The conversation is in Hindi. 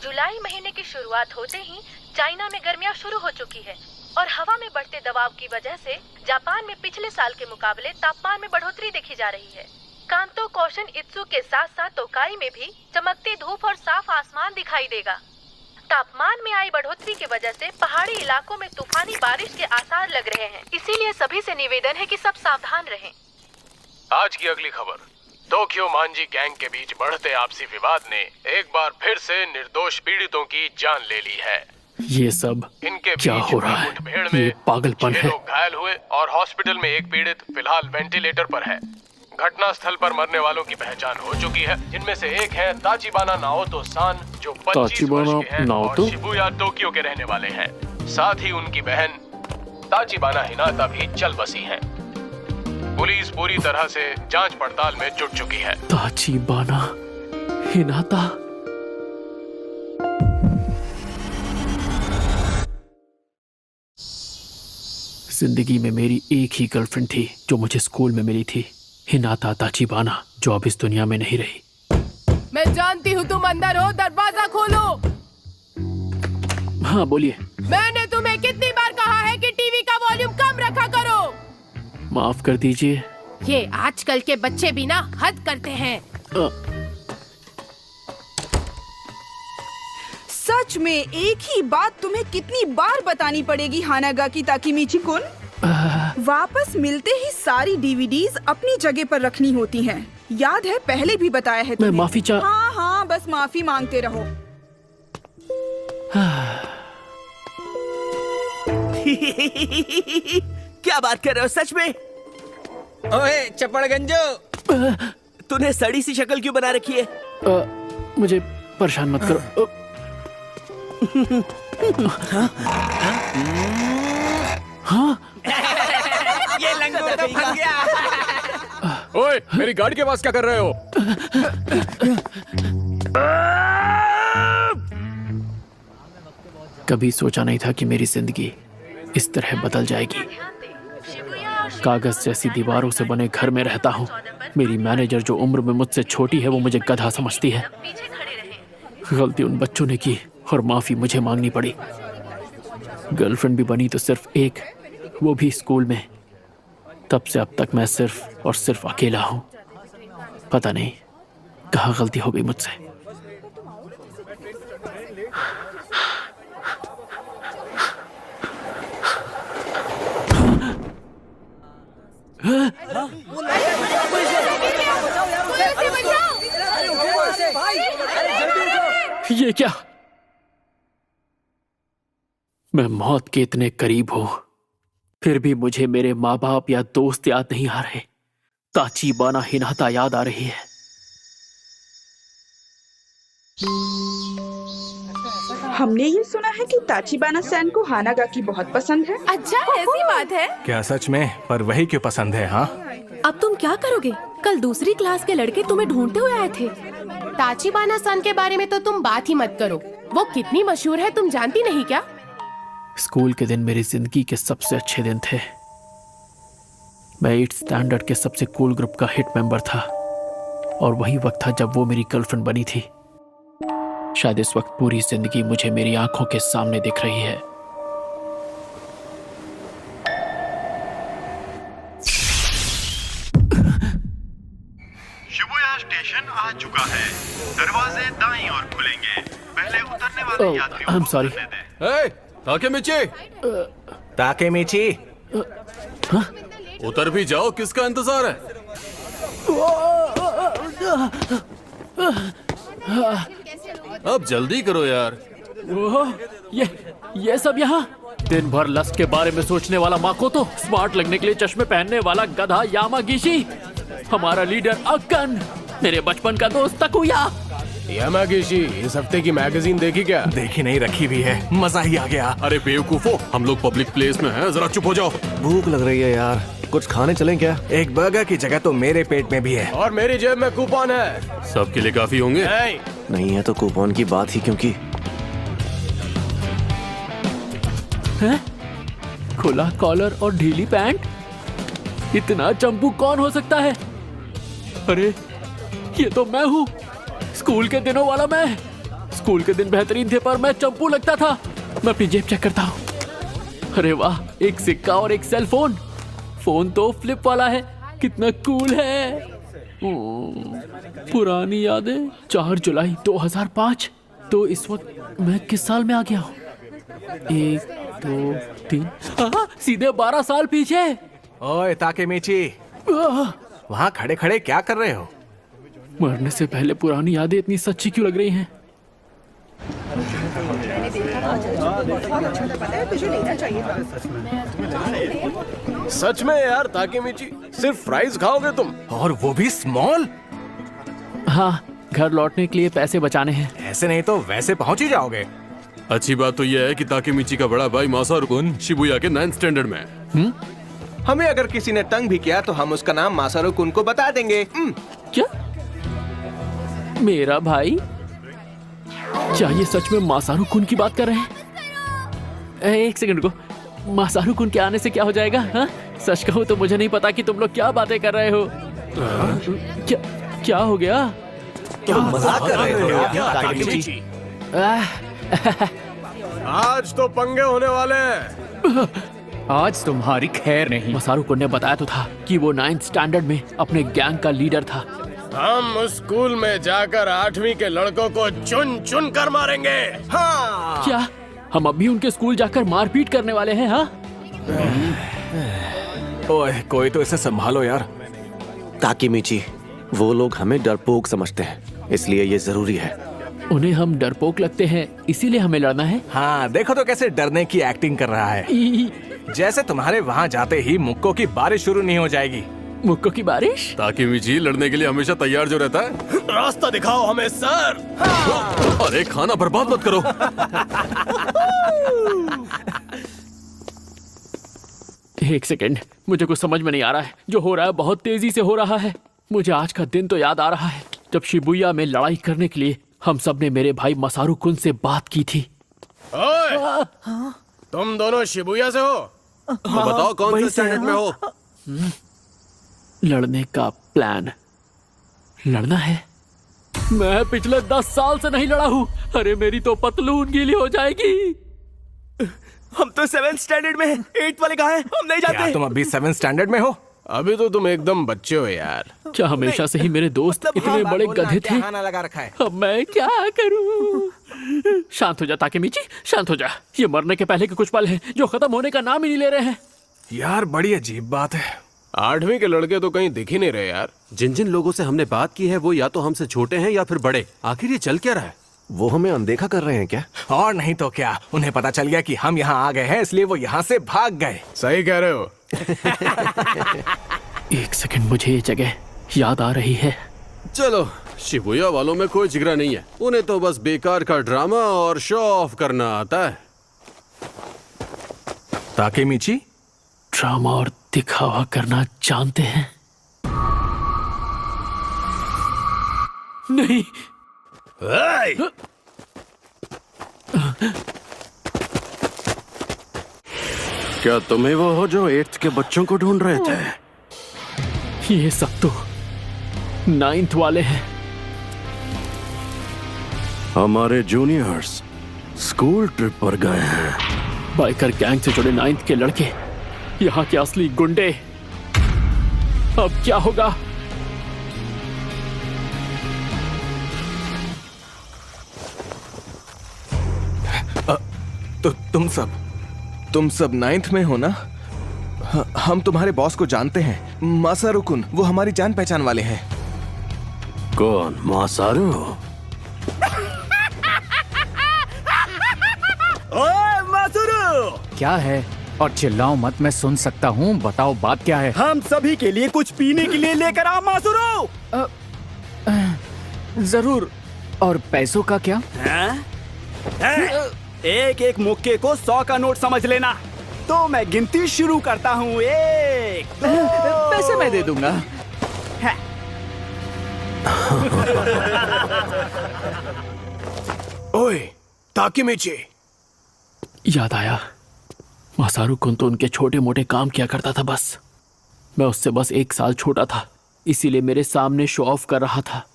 जुलाई महीने की शुरुआत होते ही चाइना में गर्मियां शुरू हो चुकी है और हवा में बढ़ते दबाव की वजह से जापान में पिछले साल के मुकाबले तापमान में बढ़ोतरी देखी जा रही है। कांतो, कोशन, इत्सु के साथ साथ तोकाई में भी चमकती धूप और साफ आसमान दिखाई देगा। तापमान में आई बढ़ोतरी की वजह से पहाड़ी इलाकों में तूफानी बारिश के आसार लग रहे हैं, इसीलिए सभी से निवेदन है कि सब सावधान रहें। आज की अगली खबर। टोक्यो मांजी गैंग के बीच बढ़ते आपसी विवाद ने एक बार फिर से निर्दोष पीड़ितों की जान ले ली है। ये सब इनके क्या हो रहा है? ये पागलपन है। लोग घायल हुए और हॉस्पिटल में एक पीड़ित फिलहाल वेंटिलेटर पर है। घटनास्थल पर मरने वालों की पहचान हो चुकी है, जिनमें से एक है ताचिबाना नाओतो सान, जो 25 वर्ष के हैं और शिबुया टोक्यो के रहने वाले हैं। साथ ही उनकी बहन ताचिबाना हिनाता भी चल बसी है। पुलिस पूरी तरह से जांच पड़ताल में जुट चुकी है। ताचिबाना हिनाता, जिंदगी में मेरी एक ही गर्लफ्रेंड थी जो मुझे स्कूल में मिली थी, हिनाता ताचिबाना, जो अब इस दुनिया में नहीं रही। मैं जानती हूँ तुम अंदर हो, दरवाजा खोलो। हाँ बोलिए। मैंने तुम्हें कितनी बार कहा है कि टीवी का वॉल्यूम कम रखा करो। माफ कर दीजिए। ये आजकल के बच्चे भी ना हद करते हैं। सच में एक ही बात तुम्हें कितनी बार बतानी पड़ेगी हानागाकी ताकेमिची-कुन? वापस मिलते ही सारी डीवीडीज अपनी जगह पर रखनी होती हैं। याद है पहले भी बताया है तुम्हें। मैं माफी हाँ हाँ, बस माफी मांगते रहो। क्या बात कर रहे हो सच में? ओए चपड़गंजो, तूने सड़ी सी शक्ल क्यों बना रखी है? मुझे परेशान मत करो। हाँ? ये लंगूर तो फंस गया। ओए, मेरी गाड़ी के पास क्या कर रहे हो? कभी सोचा नहीं था कि मेरी जिंदगी इस तरह बदल जाएगी। कागज जैसी दीवारों से बने घर में रहता हूँ। मेरी मैनेजर, जो उम्र में मुझसे छोटी है, वो मुझे गधा समझती है। गलती उन बच्चों ने की और माफी मुझे मांगनी पड़ी। गर्लफ्रेंड भी बनी तो सिर्फ एक, वो भी स्कूल में। तब से अब तक मैं सिर्फ और सिर्फ अकेला हूँ। पता नहीं कहाँ गलती हो गई मुझसे। ये क्या? मैं मौत के इतने करीब हूं, फिर भी मुझे मेरे माँ बाप या दोस्त याद नहीं आ रहे। ताचिबाना हिनाता याद आ रही है। हमने ये सुना है कि ताचिबाना सैन को हानागाकी बहुत पसंद है। अच्छा, ऐसी बात है? क्या सच में? पर वही क्यों पसंद है? हाँ, अब तुम क्या करोगे? कल दूसरी क्लास के लड़के तुम्हें ढूंढते हुए आए थे। ताचिबाना सन के बारे में तो तुम बात ही मत करो। वो कितनी मशहूर है तुम जानती नहीं क्या? स्कूल के दिन मेरी जिंदगी के सबसे अच्छे दिन थे। मैं 8th स्टैंडर्ड के सबसे कूल ग्रुप का हिट मेंबर था और वही वक्त था जब वो मेरी गर्लफ्रेंड बनी थी। शायद इस वक्त पूरी जिंदगी मुझे मेरी आंखों के सामने दिख रही है। शिबुया स्टेशन आ चुका है। दरवाजे दाईं ओर खुलेंगे। पहले उतरने वाले यात्रियों I'm को sorry. उतरने दें। ताकेमिची, उतर भी जाओ, किसका इंतजार है? अब जल्दी करो यार। ये सब यहाँ? दिन भर लस्ट के बारे में सोचने वाला माकोतो, स्मार्ट लगने के लिए चश्मे पहनने वाला गधा यामागिशी, हमारा लीडर अक्कन, मेरे बचपन का दोस्त तकुया। यामागिशी, इस हफ्ते की मैगजीन देखी क्या? देखी नहीं, रखी भी है। मजा ही आ गया। अरे बेवकूफो, हम लोग पब्लिक प्लेस में हैं, जरा चुप हो जाओ। भूख लग रही है यार, कुछ खाने चलें क्या? एक बर्गर की जगह तो मेरे पेट में भी है। और मेरी जेब में कूपन है। सबके लिए काफी होंगे। नहीं है तो कूपन की बात ही क्योंकि है? खुला कॉलर और ढीली पैंट? इतना चंपू कौन हो सकता है? अरे ये तो मैं हूँ, स्कूल के दिनों वाला मैं। स्कूल के दिन बेहतरीन थे पर मैं चंपू लगता था। मैं अपनी जेब चेक करता हूँ। अरे वाह, एक सिक्का और एक सेल फोन। फोन तो फ्लिप वाला है, कितना कूल है। पुरानी यादें। 4 जुलाई 2005। तो इस वक्त मैं किस साल में आ गया हूँ? 1 2 3 सीधे 12 साल पीछे। ओए ताकेमीची, वहाँ खड़े खड़े क्या कर रहे हो? मरने से पहले पुरानी यादें इतनी सच्ची क्यों लग रही हैं? सच में यार ताकेमीची, सिर्फ फ्राइज खाओगे तुम? और वो भी स्मॉल? हाँ, घर लौटने के लिए पैसे बचाने हैं। ऐसे नहीं तो वैसे पहुंच ही जाओगे। अच्छी बात तो यह है कि ताकेमीची का बड़ा भाई मासारू-कुन शिबुया के 9th स्टैंडर्ड में है। हमें अगर किसी ने तंग भी किया तो हम उसका नाम मासारू-कुन को बता देंगे। क्या? मेरा भाई? क्या ये सच में मासारू-कुन की बात कर रहे हैं? एक सेकंड को, मासारू-कुन के आने से क्या हो जाएगा? हाँ? सच कहूँ तो मुझे नहीं पता कि तुम लोग क्या बातें कर रहे हो। क्या हो गया? तुम मजाक कर रहे हो क्या ताकेमीची? आज तो पंगे होने वाले हैं। आज तुम्हारी खैर नहीं। मासारू-कुन ने बताया तो था कि वो 9th स्टैंडर्ड में अपने गैंग का लीडर था। हम उस स्कूल में जाकर 8वीं के लड़कों को चुन चुन कर मारेंगे। हाँ। क्या हम अभी उनके स्कूल जाकर मारपीट करने वाले हैं? हाँ? ओए, कोई तो इसे संभालो यार। ताकेमीची, वो लोग हमें डरपोक समझते हैं, इसलिए ये जरूरी है। उन्हें हम डरपोक लगते हैं, इसीलिए हमें लड़ना है। हाँ, देखो तो कैसे डरने की एक्टिंग कर रहा है। जैसे तुम्हारे वहाँ जाते ही मुक्कों की बारिश शुरू नहीं हो जाएगी। मुक्कों की बारिश? ताकेमीची लड़ने के लिए हमेशा तैयार जो रहता है। रास्ता दिखाओ हमें सर। अरे खाना बर्बाद मत करो। एक सेकेंड, मुझे कुछ समझ में नहीं आ रहा है। जो हो रहा है बहुत तेजी से हो रहा है। मुझे आज का दिन तो याद आ रहा है जब शिबुया में लड़ाई करने के लिए हम सब ने मेरे भाई मासारू-कुन से बात की थी। ओए, तुम दोनों शिबुया से हो? तो बताओ कौन से स्टैंडर्ड में हो? लड़ने का प्लान। लड़ना है? मैं पिछले 10 साल से नहीं लड़ा हूँ। अरे मेरी तो पतलून गीली हो जाएगी। हम तो 7th स्टैंडर्ड में हैं। 8th वाले कहाँ हैं? हम नहीं जाते। क्या तुम अभी 7th स्टैंडर्ड में हो? अभी तो तुम एकदम बच्चे हो यार। क्या हमेशा से ही मेरे दोस्त इतने बड़े गधे थे? लगा रखा है। अब मैं क्या करूं? शांत हो जा ताकेमीची, शांत हो जा। ये मरने के पहले के कुछ पल हैं जो खत्म होने का नाम ही नहीं ले रहे हैं। यार बड़ी अजीब बात है। 8वीं के लड़के तो कहीं दिख ही नहीं रहे यार। जिन जिन लोगों से हमने बात की है वो या तो हमसे छोटे हैं या फिर बड़े। आखिर ये चल क्या रहा है? वो हमें अनदेखा कर रहे हैं क्या? और नहीं तो क्या, उन्हें पता चल गया कि हम यहाँ आ गए हैं, इसलिए वो यहाँ से भाग गए। सही कह रहे हो। एक सेकंड, मुझे ये जगह याद आ रही है। चलो, शिबुया वालों में कोई जिगरा नहीं है। उन्हें तो बस बेकार का ड्रामा और शो ऑफ करना आता है। ताकेमीची, ड्रामा और दिखावा करना जानते हैं? नहीं। क्या तुम्हें वो हो जो 8th के बच्चों को ढूंढ रहे थे? ये सब तो 9th वाले हैं। हमारे जूनियर्स स्कूल ट्रिप पर गए हैं। बाइकर गैंग से जुड़े 9th के लड़के, यहाँ के असली गुंडे। अब क्या होगा? तो तुम सब 9th में हो ना? हम तुम्हारे बॉस को जानते हैं, मासारू-कुन। वो हमारी जान पहचान वाले हैं। कौन? मासारू? ओए मासारू! क्या है? और चिल्लाओ मत, मैं सुन सकता हूँ। बताओ बात क्या है? हम सभी के लिए कुछ पीने के लिए लेकर आओ मासारू। जरूर। और पैसों का क्या? एक एक मुक्के को 100 का नोट समझ लेना। तो मैं गिनती शुरू करता हूँ। 1 2 पैसे मैं दे दूंगा। ओए ताकेमीची, याद आया, मासारू-कुन तो उनके छोटे मोटे काम किया करता था बस। मैं उससे बस 1 साल छोटा था, इसीलिए मेरे सामने शो ऑफ कर रहा था।